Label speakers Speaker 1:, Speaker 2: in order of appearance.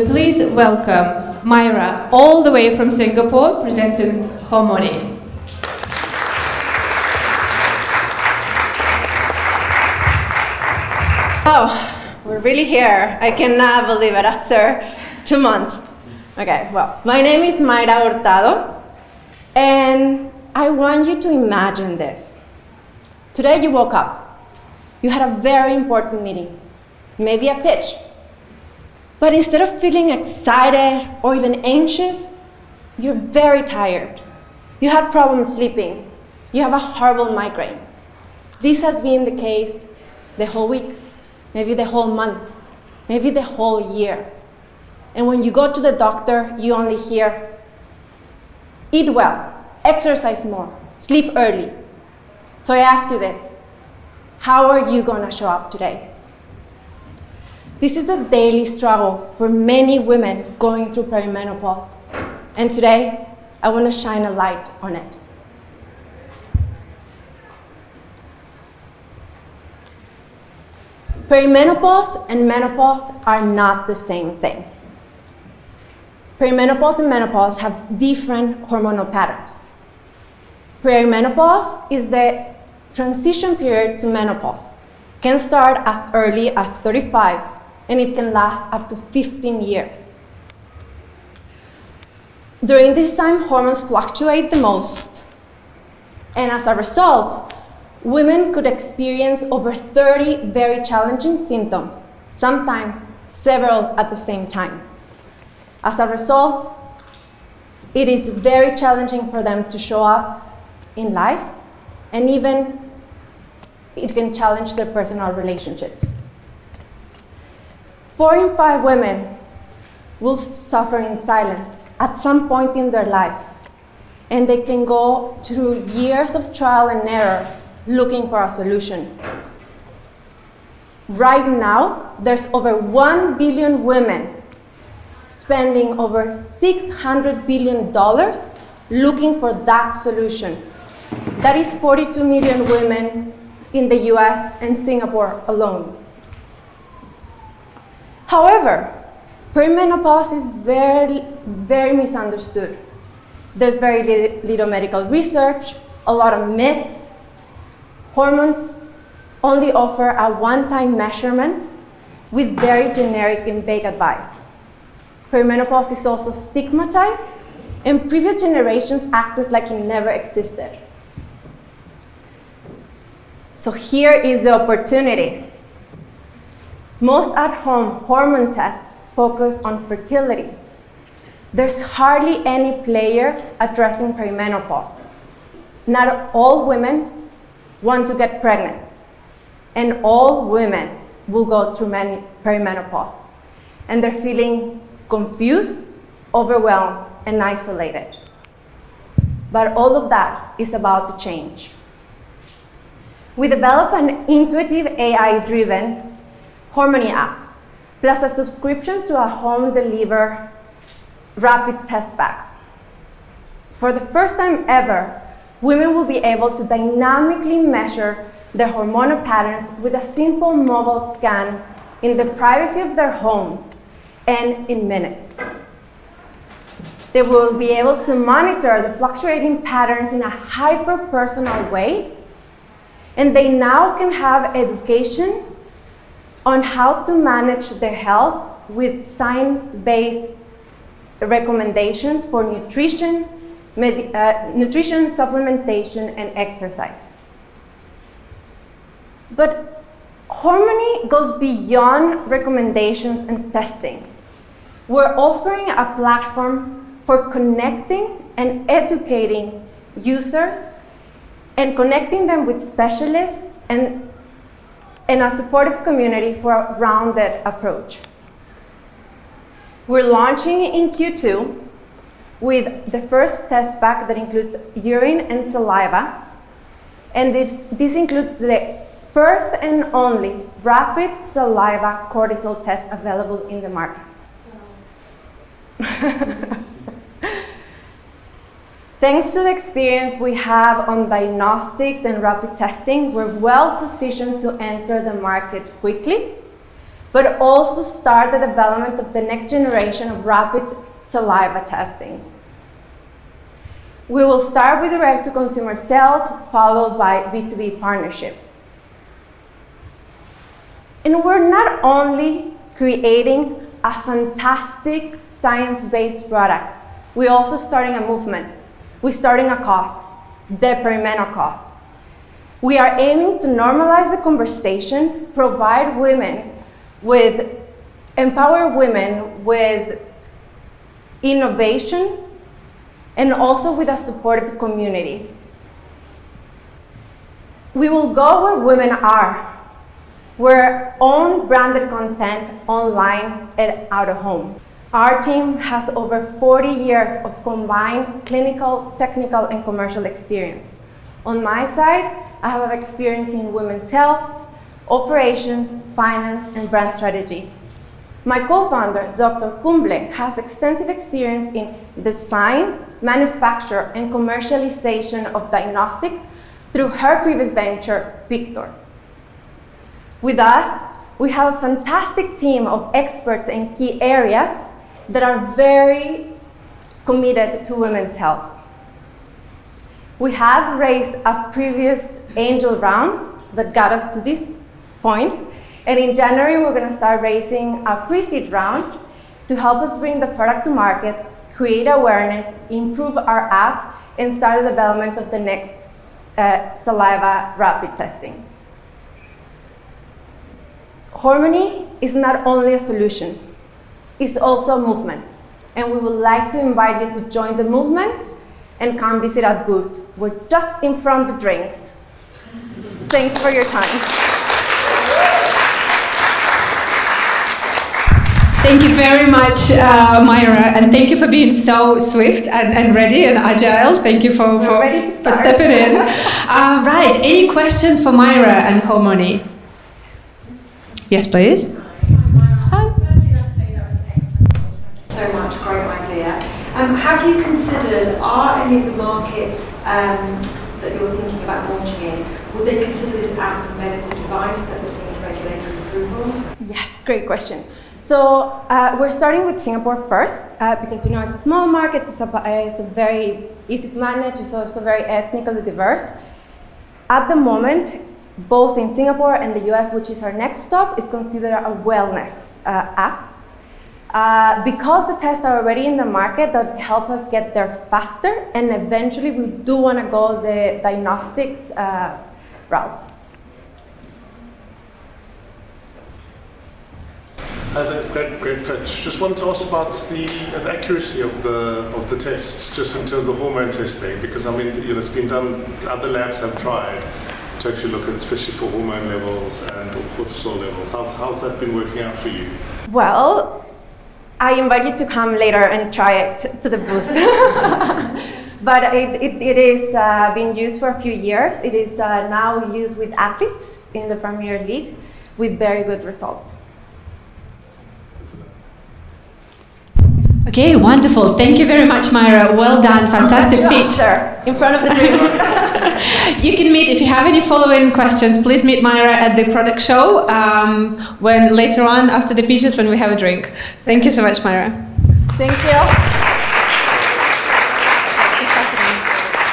Speaker 1: Please welcome Myra, all the way from Singapore, presenting Hormony.
Speaker 2: Oh, we're really here. I cannot believe it after 2 months. Okay, well, my name is Myra Hurtado, and I want you to imagine this. Today you woke up. You had a very important meeting, maybe a pitch. But instead of feeling excited or even anxious, you're very tired. You had problems sleeping. You have a horrible migraine. This has been the case the whole week, maybe the whole month, maybe the whole year. And when you go to the doctor, you only hear, eat well, exercise more, sleep early. So I ask you this, how are you gonna show up today? This is the daily struggle for many women going through perimenopause. And today, I want to shine a light on it. Perimenopause and menopause are not the same thing. Perimenopause and menopause have different hormonal patterns. Perimenopause is the transition period to menopause. It can start as early as 35, and it can last up to 15 years. During this time, hormones fluctuate the most, and as a result, women could experience over 30 very challenging symptoms, sometimes several at the same time. As a result, it is very challenging for them to show up in life, and even it can challenge their personal relationships. 4 in 5 women will suffer in silence at some point in their life, and they can go through years of trial and error looking for a solution. Right now, there's over 1 billion women spending over $600 billion looking for that solution. That is 42 million women in the US and Singapore alone. However, perimenopause is very misunderstood. There's very little medical research, a lot of myths. Hormones only offer a one-time measurement with very generic and vague advice. Perimenopause is also stigmatized, and previous generations acted like it never existed. So here is the opportunity. Most at-home hormone tests focus on fertility. There's hardly any players addressing perimenopause. Not all women want to get pregnant, and all women will go through perimenopause, and they're feeling confused, overwhelmed, and isolated. But all of that is about to change. We developed an intuitive AI-driven Hormony app, plus a subscription to a home-delivered rapid test packs. For the first time ever, women will be able to dynamically measure their hormonal patterns with a simple mobile scan in the privacy of their homes and in minutes. They will be able to monitor the fluctuating patterns in a hyper-personal way, and they now can have education on how to manage their health with science-based recommendations for nutrition, supplementation, and exercise. But Hormony goes beyond recommendations and testing. We're offering a platform for connecting and educating users and connecting them with specialists and a supportive community for a rounded approach. We're launching in Q2 with the first test pack that includes urine and saliva, and this includes the first and only rapid saliva cortisol test available in the market. Thanks to the experience we have on diagnostics and rapid testing, we're well positioned to enter the market quickly, but also start the development of the next generation of rapid saliva testing. We will start with direct-to-consumer sales, followed by B2B partnerships. And we're not only creating a fantastic science-based product, we're also starting a movement. We're starting a cause, the perimenopause. We are aiming to normalize the conversation, empower women with innovation, and also with a supportive community. We will go where women are. We're own branded content online and out of home. Our team has over 40 years of combined clinical, technical, and commercial experience. On my side, I have experience in women's health, operations, finance, and brand strategy. My co-founder, Dr. Kumble, has extensive experience in design, manufacture, and commercialization of diagnostics through her previous venture, Victor. With us, we have a fantastic team of experts in key areas that are very committed to women's health. We have raised a previous angel round that got us to this point, and in January we're going to start raising a pre-seed round to help us bring the product to market, create awareness, improve our app, and start the development of the next saliva rapid testing. Hormony is not only a solution, it's also a movement. And we would like to invite you to join the movement and come visit our booth. We're just in front of the drinks. Thank you for your time.
Speaker 1: Thank you very much, Myra, and thank you for being so swift and ready and agile. Thank you for stepping in. Right, any questions for Myra and Hormony? Yes, please.
Speaker 3: Hi. Firstly, I'd like to say that was an excellent course. Thank you so much. Great idea. Have you considered, are any of the markets that you're thinking about launching in, would they consider this app a medical device that would need regulatory approval?
Speaker 2: Yes, great question. So we're starting with Singapore first because it's a small market, it's a very easy to manage, it's also very ethnically diverse. At the moment, both in Singapore and the US, which is our next stop, is considered a wellness app. Because the tests are already in the market, that help us get there faster, and eventually we do want to go the diagnostics route.
Speaker 4: Great pitch. Just wanted to ask about the accuracy of the tests, just in terms of the hormone testing, because it's been done. Other labs have tried to actually look at, especially for hormone levels and cortisol levels. How's that been working out for you?
Speaker 2: Well, I invite you to come later and try it to the booth. But it is being used for a few years. It is now used with athletes in the Premier League with very good results.
Speaker 1: Okay, wonderful. Thank you very much, Myra. Well done. Fantastic pitch.
Speaker 2: In front of the drinks.
Speaker 1: You can meet, if you have any following questions, please meet Myra at the product show when later on after the pitches when we have a drink. Thank you so much, Myra.
Speaker 2: Thank you.